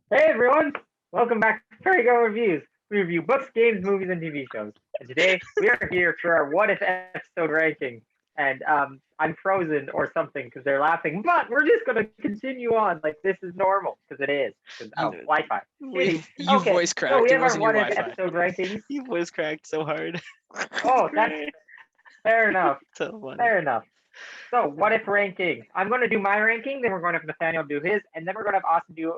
Hey everyone! Welcome back to Prairie Grown Reviews. We review books, games, movies, and TV shows. And today we are here for our What If episode ranking. And I'm frozen or something because they're laughing, but we're just going to continue on like this is normal because it is. Because You, Wi-Fi. we, Shitty. you Okay, voice so we cracked. It have our wasn't your What If Wi-Fi. episode rankings. You voice cracked so hard. Oh, that's fair enough. So funny. Fair enough. So, what if ranking? I'm going to do my ranking, then we're going to have Nathaniel do his, and then we're going to have Austin do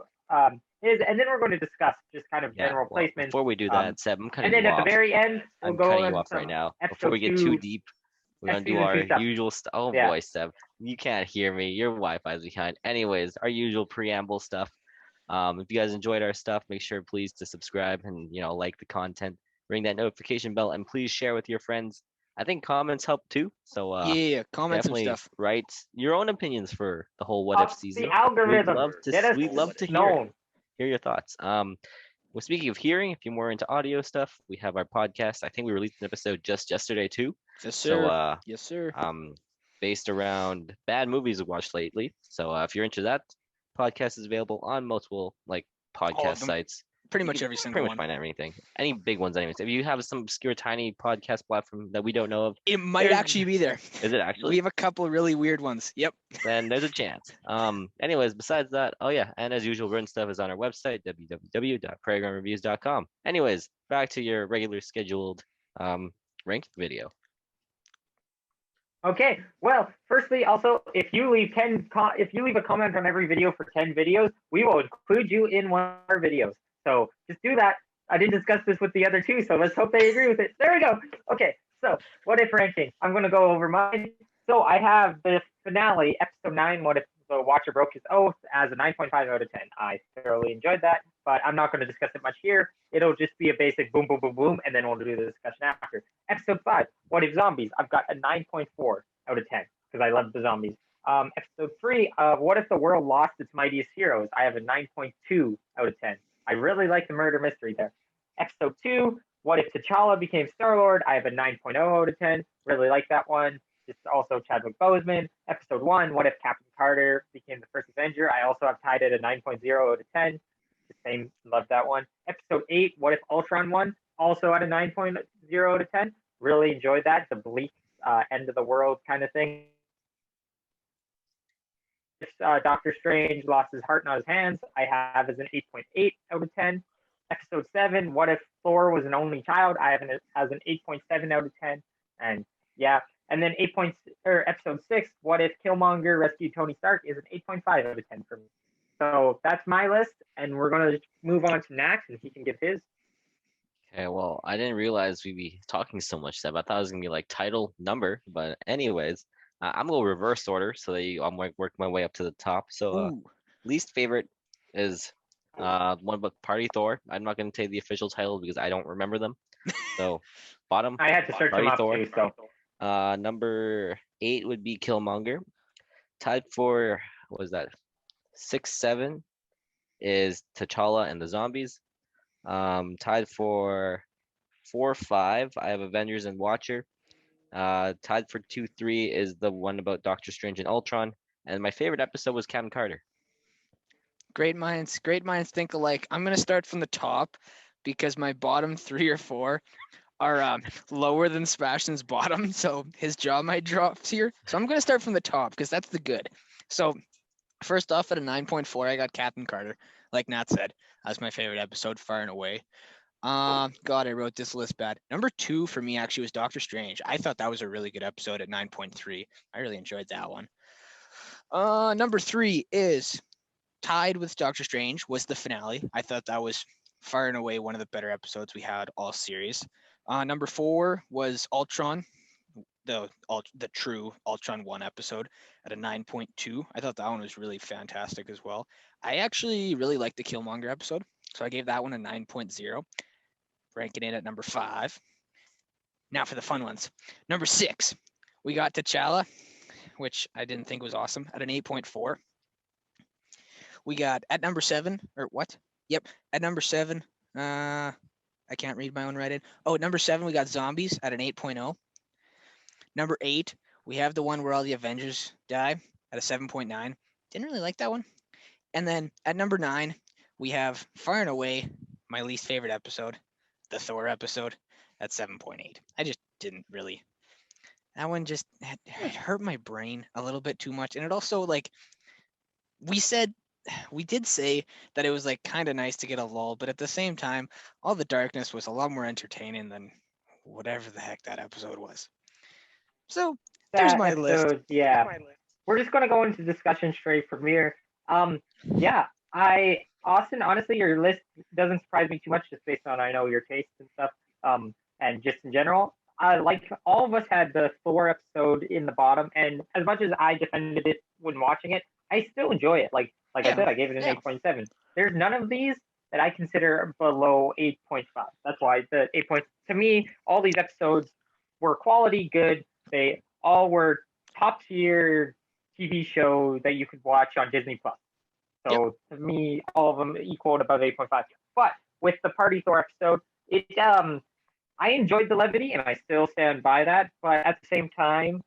his, and then we're going to discuss just kind of general Well, placements. before we do that, Seb, I'm And cutting then you at the off. very end, we'll I'm go cutting on you off right some now. Before episode we get two, too deep, we're gonna do season our 2 stuff. usual stuff. Oh Yeah. boy, Seb, you can't hear me. Your Wi-Fi's behind. Anyways, our usual preamble stuff. If you guys enjoyed our stuff, make sure please to subscribe and like the content, ring that notification bell, and please share with your friends. I think comments help too. So Yeah, comments and definitely stuff. write your own opinions for the whole What If season. The algorithm. We'd love to known. hear your thoughts. Well, speaking of hearing, if you're more into audio stuff, we have our podcast. I think we released an episode just yesterday too. Yes, So sir. Yes, sir. based around bad movies we've watched lately. So if you're into that, podcast is available on multiple podcast them. sites. Pretty You much can every single pretty much one. find everything. Any big ones, anyways. If you have some obscure tiny podcast platform that we don't know of, It might There's- actually be there. is it actually? We have a couple really weird ones. Yep. Then there's a chance. Anyways, besides that, oh yeah, and as usual, written stuff is on our website, www.prairiegrownreviews.com. Anyways, back to your regular scheduled ranking video. Okay. Well, firstly, also, if you leave a comment on every video for 10 videos, we will include you in one of our videos. So just do that. I didn't discuss this with the other two, so let's hope they agree with it. There we go. Okay. So what if ranking? I'm going to go over mine. So I have the finale, episode 9, What If the Watcher Broke His Oath, as a 9.5 out of 10. I thoroughly enjoyed that, but I'm not going to discuss it much here. It'll just be a basic boom, boom, boom, boom, and then we'll do the discussion after. Episode 5, What If Zombies? I've got a 9.4 out of 10 because I love the zombies. Episode 3, What If the World Lost Its Mightiest Heroes? I have a 9.2 out of 10. I really like the murder mystery there. Episode 2, What If T'Challa Became Star-Lord? I have a 9.0 out of 10. Really like that one. It's also Chadwick Boseman. Episode 1, What If Captain Carter Became the First Avenger? I also have tied it a 9.0 out of 10. The same, love that one. Episode 8, What If Ultron won? Also at a 9.0 out of 10. Really enjoyed that. The bleak end of the world kind of thing. Doctor Strange lost his heart, not his hands. I have as an 8.8 out of 10. Episode 7, What If Thor Was an Only Child? I have as an 8.7 out of 10. And yeah. And then episode 6, What If Killmonger Rescued Tony Stark? Is an 8.5 out of 10 for me. So that's my list, and we're going to move on to Max, and he can give his. Okay, well, I didn't realize we'd be talking so much, Seb. I thought it was gonna be like title number, but anyways, I'm gonna go reverse order so that I'm like working my way up to the top. So Ooh. least favorite is one book Party Thor. I'm not gonna take the official title because I don't remember them. So bottom. I had to search Party him up Thor. too, so. Number 8 would be Killmonger. Tied for what was that? 6, 7 is T'Challa and the Zombies. Tied for 4, 5. I have Avengers and Watcher. Tied for 2, 3 is the one about Doctor Strange and Ultron. And my favorite episode was Captain Carter. Great minds think alike. I'm gonna start from the top because my bottom 3 or 4 are lower than Sebastian's bottom, so his jaw might drop here. So I'm gonna start from the top because that's the good. So first off, at a 9.4, I got Captain Carter. Like Nat said, that's my favorite episode, far and away. God, I wrote this list bad. Number 2 for me actually was Doctor Strange. I thought that was a really good episode at 9.3. I really enjoyed that one. Number 3 is tied with Doctor Strange was the finale. I thought that was far and away one of the better episodes we had all series. Number 4 was Ultron, the true Ultron 1 episode at a 9.2. I thought that one was really fantastic as well. I actually really liked the Killmonger episode, so I gave that one a 9.0, ranking it at number 5. Now for the fun ones. Number 6, we got T'Challa, which I didn't think was awesome, at an 8.4. We got at number 7, or what? Yep, at number 7, I can't read my own writing. Oh, at number 7, we got Zombies at an 8.0. Number 8, we have the one where all the Avengers die at a 7.9. Didn't really like that one. And then at number 9, we have far and away my least favorite episode, the Thor episode, at 7.8. I just didn't really. That one just it hurt my brain a little bit too much, and it also like we did say that it was like kind of nice to get a lull, but at the same time, all the darkness was a lot more entertaining than whatever the heck that episode was. So there's That my list. episode, yeah. We're just gonna go into discussion straight from here. Yeah, Austin, honestly, your list doesn't surprise me too much, just based on I know your tastes and stuff. And just in general, like all of us had the Thor episode in the bottom, and as much as I defended it when watching it, I still enjoy it. Like I Yeah, said, I gave it an yeah. 8.7. There's none of these that I consider below 8.5. That's why the 8 points to me, all these episodes were quality, good. They all were top tier TV show that you could watch on Disney Plus. So to me, all of them equaled above 8.5. But with the Party Thor episode, it I enjoyed the levity and I still stand by that. But at the same time,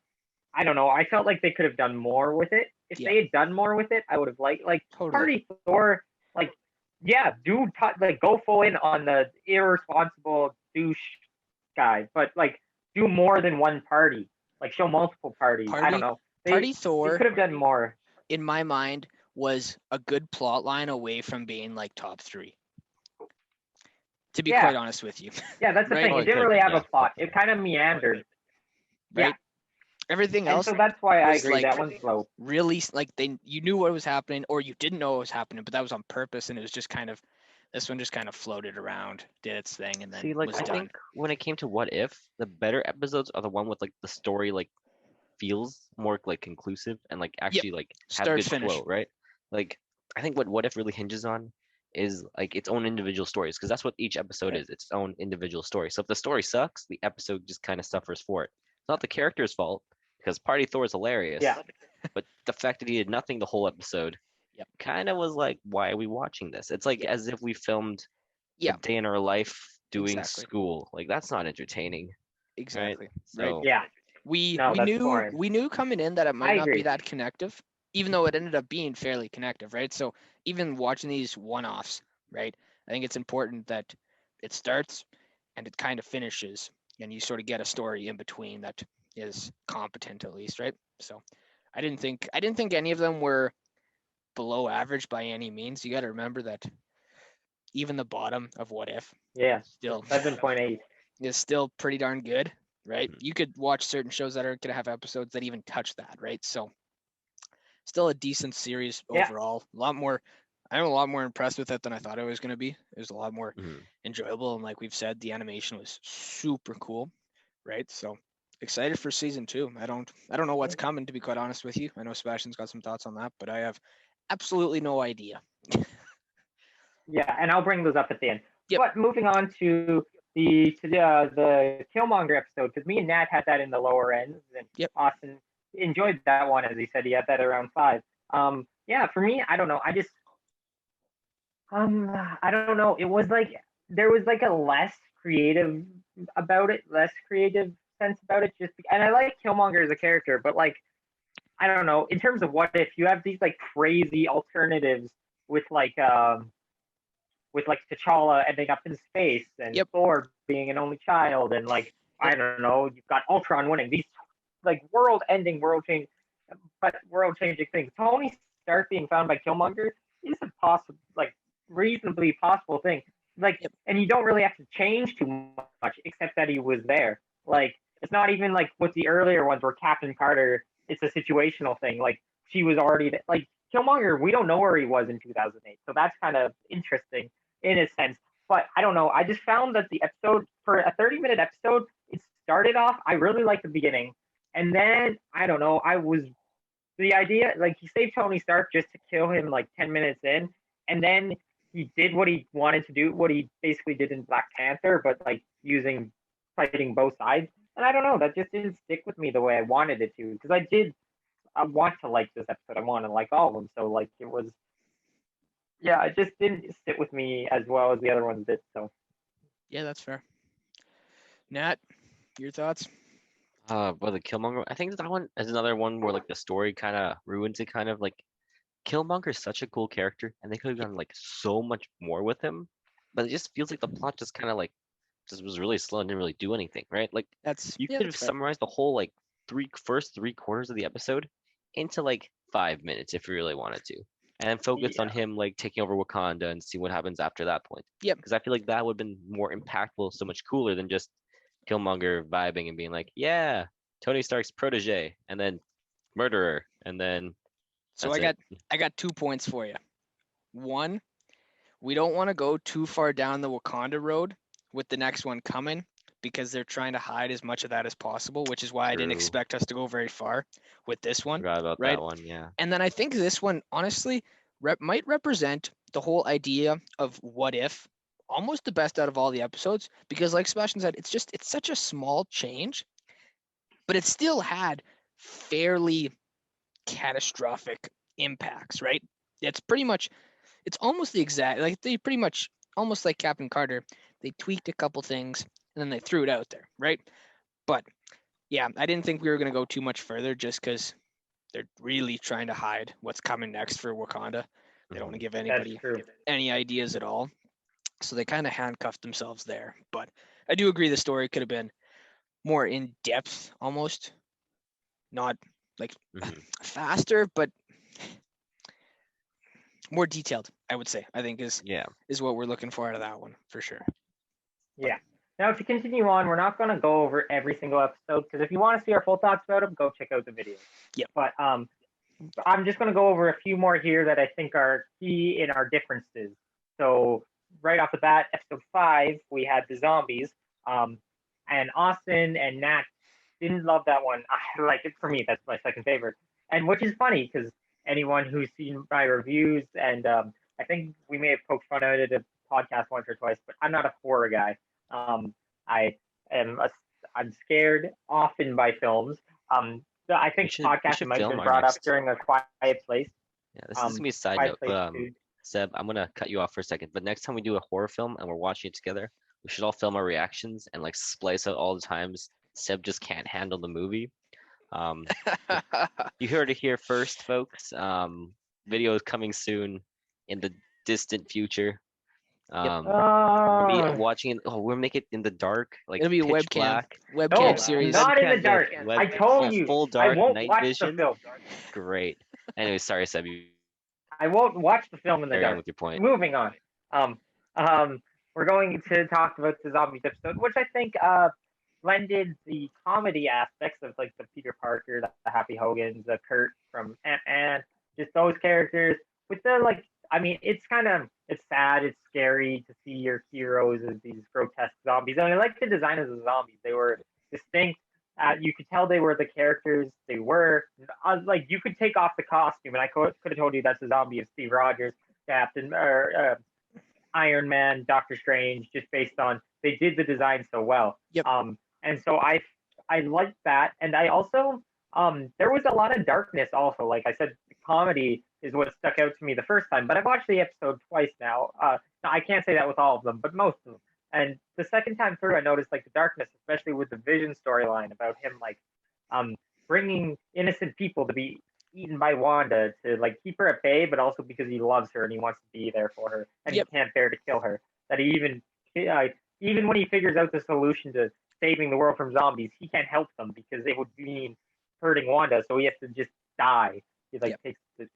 I don't know. I felt like they could have done more with it. If Yeah. they had done more with it, I would have liked Totally. Party Thor. Like, yeah, like go full in on the irresponsible douche guy, but like do more than one party. Like show multiple parties. I don't know. Party They Thor, could have done more. in my mind, was a good plot line away from being like top 3. To be Yeah. quite honest with you, Yeah, that's the Right? thing. Oh, It it didn't could've really been, have yeah. a plot. It kind of meandered. Yeah. right? Everything And else so that's why I was agree. like That one's slow. really like you knew what was happening, or you didn't know what was happening, but that was on purpose, and it was just kind of this one just kind of floated around, did its thing, and then See, like was I done. think when it came to What If, the better episodes are the one with like the story like feels more like conclusive and like actually like have Start, good finish. flow, right? Like I think what If really hinges on is like its own individual stories because that's what each episode is. It's its own individual story. So if the story sucks, the episode just kind of suffers for it. It's not the character's fault because Party Thor is hilarious. Yeah. But the fact that he did nothing the whole episode Yep. kind of was like, why are we watching this? It's like as if we filmed Yeah. a day in our life doing Exactly. school. Like that's not entertaining. Exactly. So Yeah. We No, that's knew boring. we knew coming in that it might I not be agree. that connective, even though it ended up being fairly connective, right? So even watching these one-offs, right? I think it's important that it starts and it kind of finishes, and you sort of get a story in between that is competent at least, right? So I didn't think any of them were below average by any means. You got to remember that even the bottom of What If Yeah. still 7.8. is still pretty darn good, right? Mhm. You could watch certain shows that aren't going to have episodes that even touch that, right? So still a decent series Yeah. overall. I'm a lot more impressed with it than I thought it was going to be. It was a lot more Mhm. enjoyable, and like we've said, the animation was super cool, right? So excited for season 2. I don't know what's coming, to be quite honest with you. I know Sebastian's got some thoughts on that, but I have absolutely no idea. Yeah, and I'll bring those up at the end. Yep. But moving on to the Killmonger episode, because me and Nat had that in the lower ends, and Yep. Austin enjoyed that one, as he said he had that around 5. Yeah, for me, I don't know. I don't know. It was like there was like a less creative less creative sense about it. And I like Killmonger as a character, but like I don't know. In terms of What If, you have these like crazy alternatives with T'Challa ending up in space and Yep. Thor being an only child, and like I don't know, you've got Ultron winning these like world-ending, world-changing things. Tony Stark being found by Killmonger is a possible, like reasonably possible thing. Like, Yep. and you don't really have to change too much, except that he was there. Like, it's not even like with the earlier ones where Captain Carter, it's a situational thing. Like, she was already like Killmonger. We don't know where he was in 2008, so that's kind of interesting in a sense. But I don't know. I just found that the episode, for a 30-minute episode, it started off. I really liked the beginning, and then I don't know. The idea, like he saved Tony Stark just to kill him like 10 minutes in, and then he did what he wanted to do, what he basically did in Black Panther, but like fighting both sides. And I don't know, that just didn't stick with me the way I wanted it to, because I want to like this episode. I want to like all of them. So like it was, yeah, it just didn't sit with me as well as the other ones did. So Yeah, that's fair. Nat, your thoughts? But the Killmonger, I think that one is another one where like the story kind of ruins it, kind of like Killmonger is such a cool character, and they could have done like so much more with him, but it just feels like the plot just kind of like just was really slow and didn't really do anything, right? Like you could have that's fair. summarized the whole like first 3 quarters of the episode into like 5 minutes if you really wanted to, and then focused on Yeah. him like taking over Wakanda and see what happens after that point. Yep. Because I feel like that would have been more impactful, so much cooler than just Killmonger vibing and being like, yeah, Tony Stark's protege, and then murderer, and then So that's it. I got 2 points for you. One, we don't want to go too far down the Wakanda road with the next one coming because they're trying to hide as much of that as possible, which is why I didn't True. expect us to go very far with this one, Forgot about right? that one. Yeah. And then I think this one honestly might represent the whole idea of what if, almost the best out of all the episodes, because like Sebastian said, it's such a small change, but it still had fairly catastrophic impacts, right? It's almost the exact, like they pretty much, almost like Captain Carter, they tweaked a couple things and then they threw it out there, right? But yeah, I didn't think we were going to go too much further just because they're really trying to hide what's coming next for Wakanda. They don't want to give That's anybody true. any ideas at all. So they kind of handcuffed themselves there. But I do agree the story could have been more in depth almost. Not like Hmm. faster, but more detailed, I would say. I think Yeah. is what we're looking for out of that one for sure. Yeah. Now to continue on, we're not going to go over every single episode because if you want to see our full thoughts about them, go check out the video. Yep. But I'm just going to go over a few more here that I think are key in our differences. So right off the bat, episode 5, we had the zombies, and Austin and Nat didn't love that one. I like it. For me, that's my second favorite, and which is funny because anyone who's seen my reviews and I think we may have poked fun at it a podcast once or twice, but I'm not a horror guy. I am I'm scared often by films. So I think We podcast should might have film been our brought up next. during a quiet place. Yeah, this is gonna be a side Quiet note, place but too. Seb, I'm gonna cut you off for a second. But next time we do a horror film and we're watching it together, we should all film our reactions and like splice out all the times Seb just can't handle the movie. Um, you heard it here first, folks. Video is coming soon in the distant future. Yep. We'll be Uh, watching it. Oh, we'll make it in the dark, like It'll be a pitch webcam black. webcam no, series. not in the Webcam, dark. web, I told you, full I dark won't night watch vision. the film. Great. Anyway, sorry, Seb. I won't watch the film in the Carry on dark. with your point. Moving on. Um, we're going to talk about the zombies episode, which I think blended the comedy aspects of like the Peter Parker, the Happy Hogans, the Kurt from Ant-Man, just those characters with the like. I mean, it's sad, it's scary to see your heroes as these grotesque zombies. And I like the design of the zombies. They were distinct. You could tell they were the characters they were. Like you could take off the costume, and I could have told you that's a zombie of Steve Rogers, Captain or Iron Man, Doctor Strange, just based on they did the design so well. Yep. And so I liked that, and I also there was a lot of darkness also. Like I said, the comedy is what stuck out to me the first time, but I've watched the episode twice now. I can't say that with all of them, but most of them. And the second time through, I noticed like the darkness, especially with the Vision storyline about him like bringing innocent people to be eaten by Wanda to like keep her at bay, but also because he loves her and he wants to be there for her and Yep. he can't bear to kill her. That he even when he figures out the solution to saving the world from zombies, he can't help them because it would mean hurting Wanda, so he has to just die. He like Yep. takes the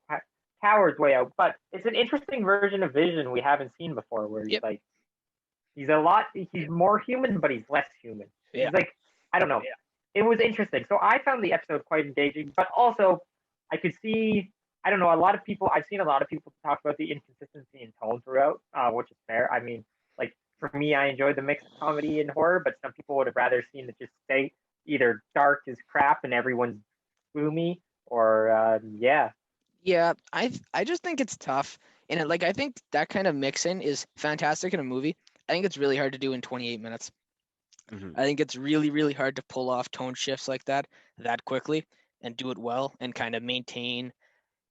coward's way out. But it's an interesting version of Vision we haven't seen before, where he's Yep. like he's more human, but he's less human. Yeah. He's like I don't know. It was interesting. So I found the episode quite engaging, but also I could see I don't know, I've seen a lot of people talk about the inconsistency in tone throughout, which is fair. I mean, like for me, I enjoyed the mix of comedy and horror, but some people would have rather seen it just stay either dark as crap and everyone's gloomy, or yeah. Yeah, I just think it's tough. And like I think that kind of mix-in is fantastic in a movie. I think it's really hard to do in 28 minutes. Mhm. I think it's really, really hard to pull off tone shifts like that quickly and do it well and kind of maintain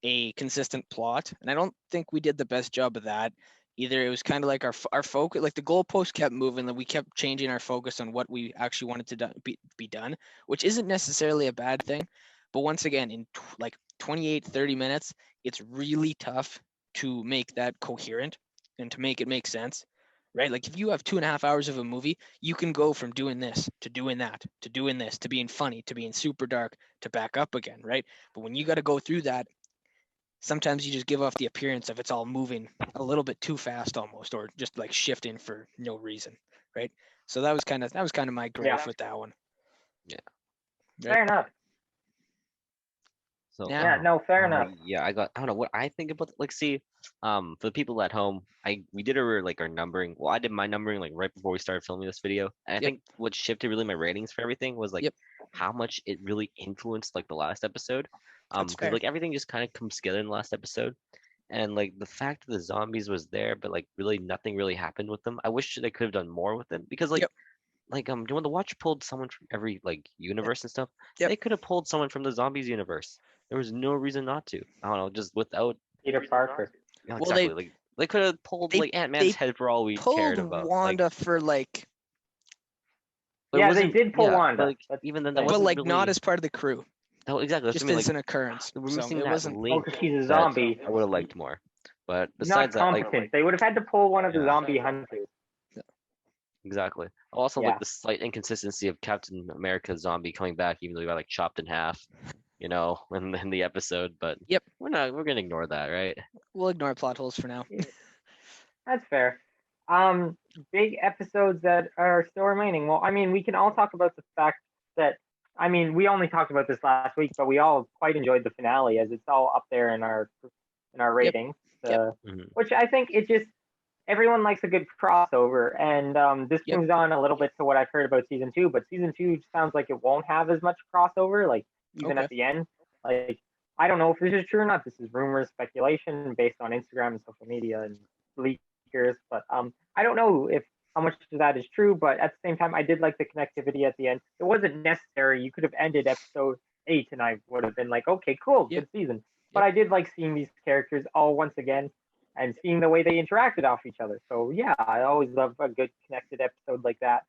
a consistent plot. And I don't think we did the best job of that. Either it was kind of like our focus, like the goalpost kept moving, and we kept changing our focus on what we actually wanted to be done, which isn't necessarily a bad thing. But once again, in like 28, 30 minutes, it's really tough to make that coherent and to make it make sense, right? Like if you have 2.5 hours of a movie, you can go from doing this to doing that to doing this to being funny to being super dark to back up again, right? But when you got to go through that, sometimes you just give off the appearance of it's all moving a little bit too fast almost, or just like shifting for no reason, right? So that was kind of my gripe with that one. Yeah. Right? Fair enough. So Yeah, no, fair enough. yeah, I don't know what I think about like see, for the people at home, we did our numbering. Well, I did my numbering like right before we started filming this video. And I Yep. think what shifted really my ratings for everything was like Yep. how much it really influenced like the last episode. That's Because fair. like everything just kind of comes together in the last episode. And like the fact that the zombies was there, but like really nothing really happened with them. I wish they could have done more with them because Yep. when the Watcher pulled someone from every like universe and stuff, Yep. they could have pulled someone from the zombies universe. There was no reason not to. I don't know, just without. Peter Parker. Yeah, Well, exactly. Like they could have pulled they- like Ant-Man's they head for all we pulled cared about. Like, Wanda for like, but it Yeah, they wasn't. did pull Yeah, Wanda. but like That's even then, the that thing. but wasn't like really. not as part of the crew, That, exactly. That's just what I mean. as Like an occurrance. we're So missing it that wasn't. Oh, link because she's a that zombie. I would have liked more. But Not besides that, like competent. They would have had to pull one of the Yeah. zombie hunters. exactly. Also, Yeah. like the slight inconsistency of Captain America zombie coming back, even though he got like chopped in half, in the episode. But Yep. we're gonna ignore that, right? We'll ignore plot holes for now. That's fair. Big episodes that are still remaining. Well, I mean, we can all talk about the fact that, I mean, we only talked about this last week, but we all quite enjoyed the finale as it's all up there in our ratings. Yep. Mhm. Which I think it just everyone likes a good crossover, and this Yep. moves on a little bit to what I've heard about season 2. But season 2 sounds like it won't have as much crossover, like even Okay. at the end. Like I don't know if this is true or not. This is rumors, speculation based on Instagram and social media and leakers. But I don't know if how much of that is true. But at the same time, I did like the connectivity at the end. It wasn't necessary. You could have ended episode 8, and I would have been like, okay, cool, Yep. good season. But I did like seeing these characters all once again and seeing the way they interacted off each other. So yeah, I always love a good connected episode like that.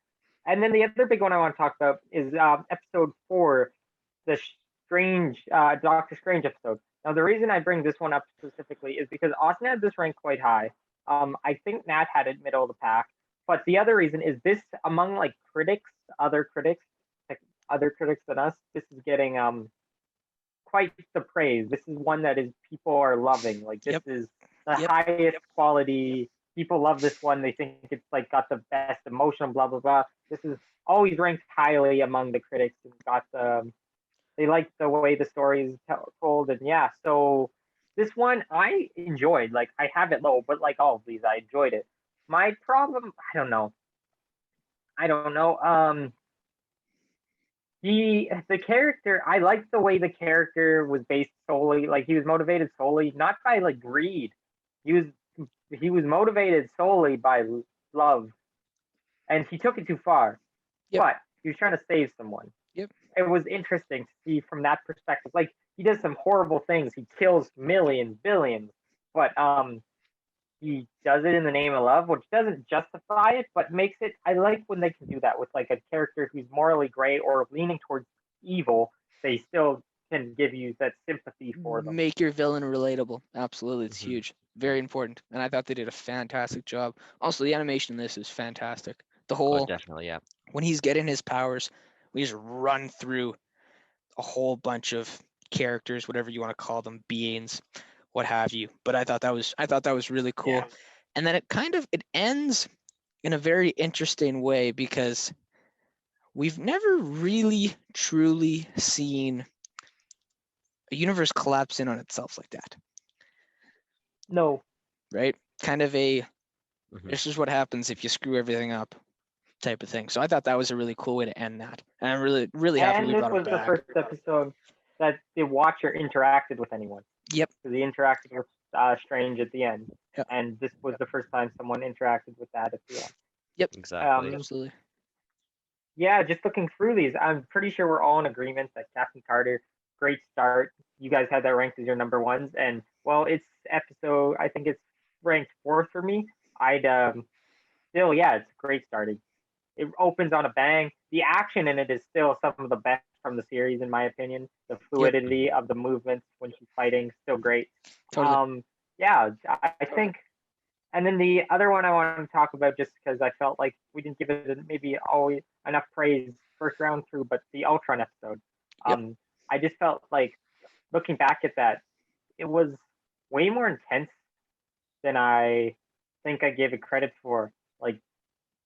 And then the other big one I want to talk about is episode 4, the Doctor Strange episode. Now the reason I bring this one up specifically is because Austin had this ranked quite high. I think Nat had it middle of the pack. But the other reason is this among like other critics than us, this is getting quite the praise. This is one that is people are loving. Like this is the highest quality. People love this one. They think it's like got the best emotion. Blah blah blah. This is always ranked highly among the critics and got they like the way the story is told. And yeah, so this one I enjoyed. Like I have it low, but like all of these, I enjoyed it. My problem, I don't know. The character, I liked the way the character was based solely, like he was motivated solely not by like greed. He was motivated solely by love, and he took it too far. Yep. But he was trying to save someone. Yep. It was interesting to see from that perspective. Like he does some horrible things. He kills millions, billions, but he does it in the name of love, which doesn't justify it, but makes it. I like when they can do that with like a character who's morally gray or leaning towards evil. They still can give you that sympathy for them. Make your villain relatable. Absolutely, it's Mhm. huge, very important, and I thought they did a fantastic job. Also, the animation in this is fantastic. The Oh, whole definitely, yeah. when he's getting his powers, we just run through a whole bunch of characters, whatever you want to call them, beings, what have you. But I thought that was really cool. Yeah. And then it ends in a very interesting way because we've never really truly seen a universe collapse in on itself like that, No. right? Kind of a Mhm. this is what happens if you screw everything up type of thing. So I thought that was a really cool way to end that, and I'm really really happy And we this brought it was the back. first episode that the Watcher interacted with anyone. Yep. Because he interacted with Strange at the end. Yep. And this was the first time someone interacted with that at the end. Exactly. Absolutely. Yeah, just looking through these, I'm pretty sure we're all in agreement that Captain Carter, great start. You guys had that ranked as your number ones, and well, it's episode. I think it's ranked 4th for me. I'd still, yeah, it's a great starting. It opens on a bang. The action in it is still some of the best from the series, in my opinion. The fluidity of the movements when she's fighting, still great. Totally. Yeah, I think. And then the other one I want to talk about, just because I felt like we didn't give it maybe always enough praise first round through, but the Ultron episode. Yep. I just felt like looking back at that, it was way more intense than I think I gave it credit for. Like,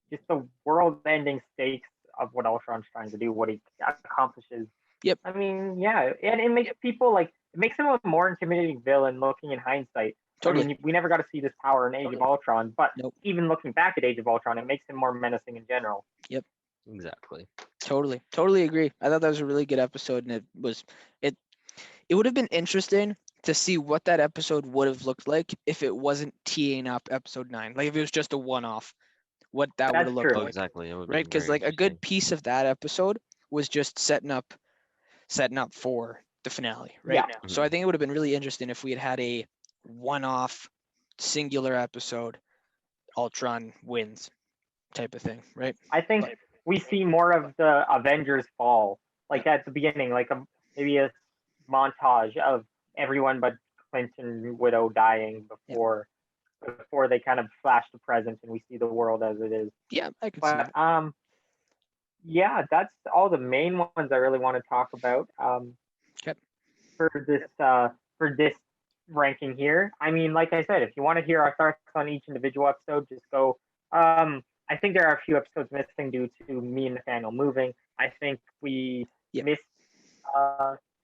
just the world-ending stakes of what Ultron's trying to do, what he accomplishes. Yep. I mean, yeah, and it makes people like it makes him a more intimidating villain looking in hindsight. Totally. I mean, we never got to see this power in Age of Ultron, but even looking back at Age of Ultron, it makes him more menacing in general. Yep. Exactly. Totally agree. I thought that was a really good episode, and it would have been interesting to see what that episode would have looked like if it wasn't teeing up episode 9. Like if it was just a one-off, what that would have looked like. Exactly. It would right? be Because very like a good interesting. piece of that episode was just setting up for the finale, right? Yeah. So I think it would have been really interesting if we had a one-off singular episode, Ultron wins type of thing, right? I think we see more of the Avengers fall, like at the beginning, like maybe a montage of everyone but Clint and Widow dying before they kind of flash the present and we see the world as it is. Yeah, I could see But that. yeah, that's all the main ones I really want to talk about. For this ranking here. I mean, like I said, if you want to hear our thoughts on each individual episode, just go. I think there are a few episodes missing due to me and Nathaniel moving. I think we missed.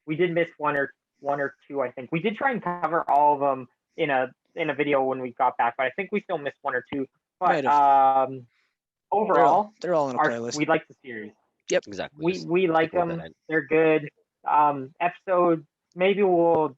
We did miss one or two. I think we did try and cover all of them in a video when we got back, but I think we still missed one or two. But overall, they're all in a playlist. We like the series. Yep, exactly. We like them. They're good. Episodes. Maybe we'll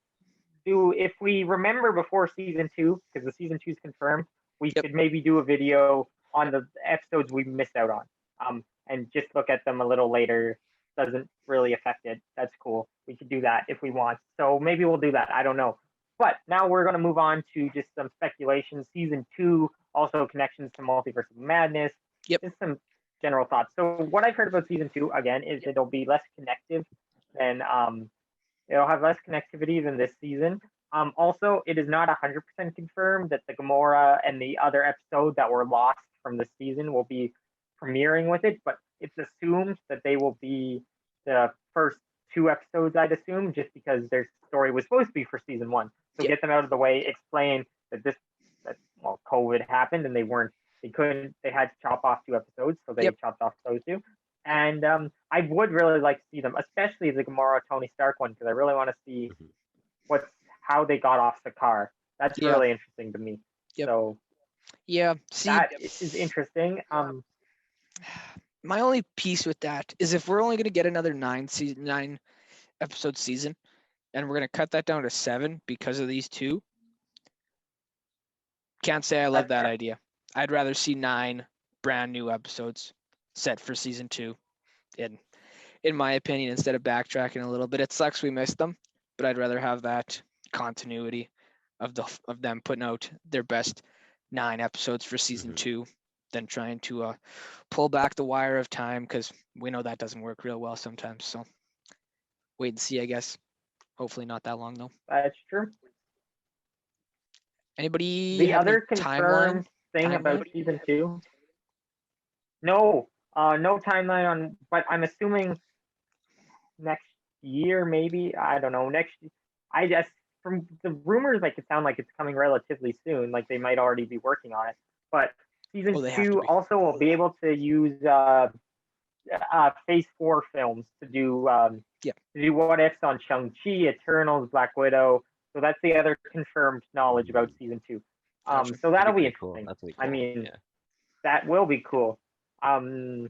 do if we remember before season 2, because the season 2 is confirmed. We could maybe do a video on the episodes we missed out on, and just look at them a little later. Doesn't really affect it. That's cool. We could do that if we want. So maybe we'll do that. I don't know. But now we're going to move on to just some speculation. Season 2, also connections to Multiverse of Madness. Just some general thoughts. So what I've heard about season 2 again is it'll be less connective than it'll have less connectivity than this season. Also, it is not 100% confirmed that the Gamora and the other episode that were lost from the season will be premiering with it, but it's assumed that they will be the first 2 episodes, I'd assume, just because their story was supposed to be for season 1. So get them out of the way, explain that COVID happened and they had to chop off 2 episodes, so they chopped off those 2. And I would really like to see them, especially the Gamora Tony Stark one, because I really want to see how they got off the car. That's really interesting to me. So that is interesting. My only piece with that is if we're only going to get another 9 episode season, and we're going to cut that down to 7 because of these 2. Can't say I love that idea. I'd rather see 9 brand new episodes set for season 2. In my opinion, instead of backtracking a little bit, it sucks we missed them, but I'd rather have that continuity of them putting out their best 9 episodes for season 2 than trying to pull back the wire of time, because we know that doesn't work real well sometimes. So wait and see, I guess. Hopefully not that long though. That's true. Anybody? The other confirmed thing about season 2? No timeline on, but I'm assuming next year, maybe. I don't know. I guess from the rumors, it sound like it's coming relatively soon. Like they might already be working on it. But season 2 also will be able to use Phase 4 films to do what ifs on Shang-Chi, Eternals, Black Widow. So that's the other confirmed knowledge about season 2. So that'll be interesting. Cool. I mean, that will be cool. I'm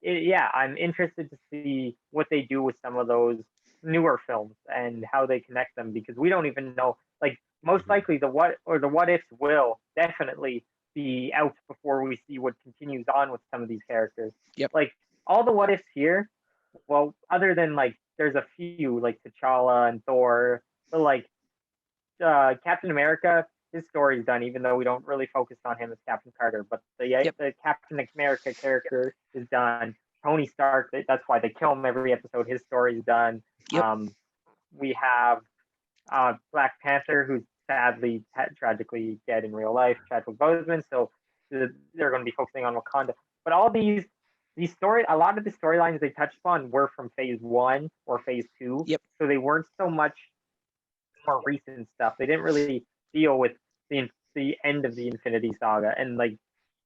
interested to see what they do with some of those newer films and how they connect them, because we don't even know. Like most likely the what ifs will definitely be out before we see what continues on with some of these characters. Like all the what ifs here, well, other than there's a few like T'Challa and Thor, but Captain America, his story's done, even though we don't really focus on him as Captain Carter. But the Captain America character is done. Tony Stark. That's why they kill him every episode. His story's done. Yep. We have Black Panther, who's sadly tragically dead in real life, Chadwick Boseman. So they're going to be focusing on Wakanda. But all these stories, a lot of the storylines they touched on were from Phase 1 or Phase 2. Yep. So they weren't so much more recent stuff. They didn't really deal with the end of the Infinity Saga, and like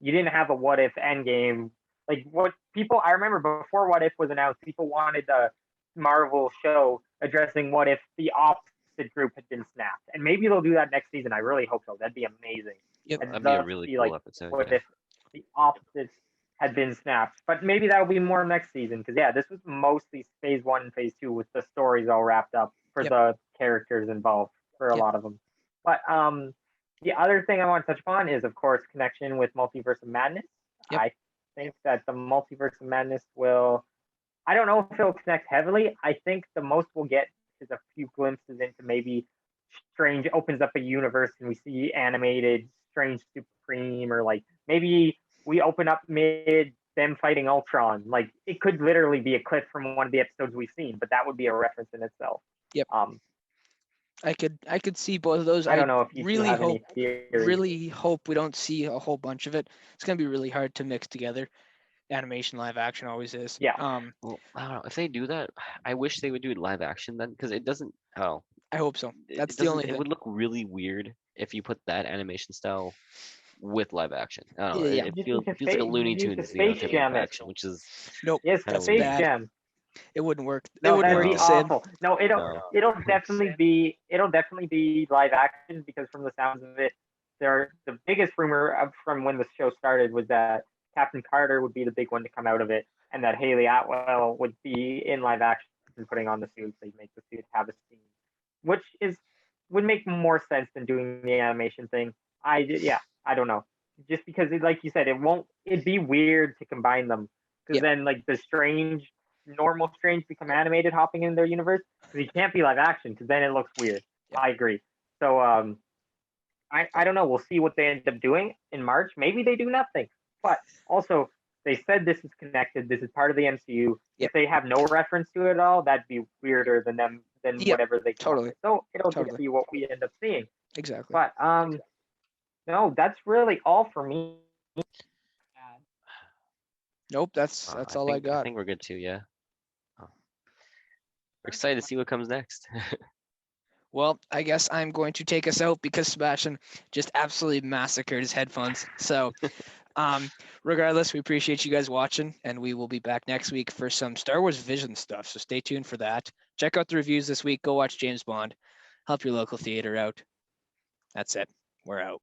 you didn't have a What If Endgame. Like what people, I remember before What If was announced, people wanted a Marvel show addressing what if the opposite group had been snapped, and maybe they'll do that next season. I really hope so. That'd be amazing. Yep. That'd be a really cool episode. What Yeah. if the opposites had been snapped? But maybe that'll be more next season, because yeah, this was mostly Phase 1 and Phase 2 with the stories all wrapped up for Yep. the characters involved for a Yep. lot of them. But the other thing I want to touch upon is, of course, connection with Multiverse of Madness. Yep. I think that the Multiverse of Madness will, I don't know if it'll connect heavily. I think the most we'll get is a few glimpses into maybe Strange opens up a universe and we see animated Strange Supreme, or like maybe we open up mid them fighting Ultron. Like it could literally be a clip from one of the episodes we've seen, but that would be a reference in itself. Yep. I could see both of those. I don't know if you really have hope any theories. really hope we don't see a whole bunch of it. It's gonna be really hard to mix together. Animation, live action always is. Yeah. Well, I don't know if they do that. I wish they would do it live action then, because it doesn't. Oh, I hope so. it That's the doesn't- only It thing. would look really weird if you put that animation style with live action. I don't know. Yeah. It You feels can like a fa- Looney you can Tunes Space type Jam of it. action, which is Nope. Yes, Kinda Space weird. Jam. It wouldn't work. It No, wouldn't that'd work be the same. awful. No, it'll No. definitely be live action, because from the sounds of it, the biggest rumor from when the show started was that Captain Carter would be the big one to come out of it, and that Haley Atwell would be in live action putting on the suit. They make the suit have a scene, which would make more sense than doing the animation thing. I don't know, just because like you said, it'd be weird to combine them, because Yeah. then like the normal Strange become animated hopping in their universe, because he can't be live action, because then it looks weird. Yeah. I agree. So I don't know. We'll see what they end up doing in March. Maybe they do nothing. But also, they said this is connected. This is part of the MCU. Yep. If they have no reference to it at all, that'd be weirder than Yep, whatever they come up totally. with. So it'll Totally. just be what we end up seeing. Exactly. But no, that's really all for me. Nope. That's all I think, got. I think we're good too. Yeah. Oh. We're excited to see what comes next. Well, I guess I'm going to take us out because Sebastian just absolutely massacred his headphones. So, regardless, we appreciate you guys watching, and we will be back next week for some Star Wars Vision stuff. So stay tuned for that. Check out the reviews this week. Go watch James Bond. Help your local theater out. That's it. We're out.